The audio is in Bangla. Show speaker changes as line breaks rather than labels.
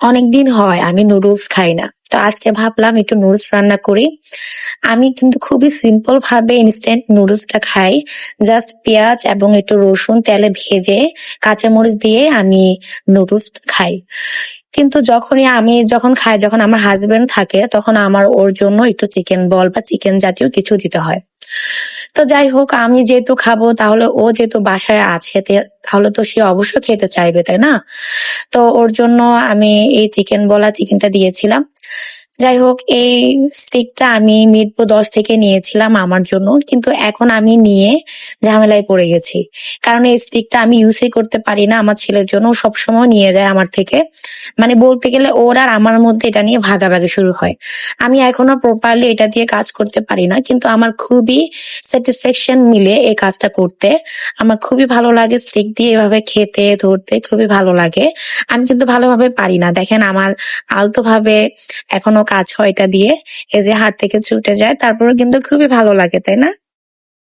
অনেকদিন হয় আমি নুডলস খাই না। তো আজকে ভাবলাম একটু নুডলস রান্না করি। আমি কিন্তু খুবই সিম্পল ভাবে ইনস্ট্যান্ট নুডলসটা খাই। জাস্ট পেঁয়াজ এবং একটু রসুন তেলে ভেজে কাঁচামরিচ দিয়ে আমি নুডলস খাই। কিন্তু যখন খাই, যখন আমার হাজবেন্ড থাকে তখন আমার ওর জন্য একটু চিকেন বল বা চিকেন জাতীয় কিছু দিতে হয়। তো যাই হোক, আমি যেহেতু খাবো তাহলে ও যেহেতু বাসায় আছে তাহলে তো সে অবশ্যই খেতে চাইবে, তাই না? তো ওর জন্য আমি এই চিকেনটা দিয়েছিলাম। যাই হোক, এই স্টিকটা আমি মিরপুর 10 থেকে নিয়েছিলাম আমার জন্য, কিন্তু এখন আমি নিয়ে ঝামেলায় পড়ে গেছি। কারণ এই স্টিকটা আমি ইউজই করতে পারি না। আমার ছেলের জন্য ও সবসময় নিয়ে যায় আমার থেকে। মানে বলতে গেলে ওর আর আমার মধ্যে এটা নিয়ে ভাগাভাগি শুরু হয়। আমি এখনো প্রপারলি এটা দিয়ে কাজ করতে পারি না, কিন্তু আমার খুবই স্যাটিসফ্যাকশন মিলে এই কাজটা করতে। আমার খুবই ভালো লাগে স্টিক দিয়ে এভাবে খেতে ধরতে, খুবই ভালো লাগে। আমি কিন্তু ভালোভাবে পারি না, দেখেন আমার আলতো ভাবে এখনো কাজ হয় এটা দিয়ে। এই যে হাত থেকে ছুটে যায়, তারপরে কিন্তু খুবই ভালো লাগে, তাই না?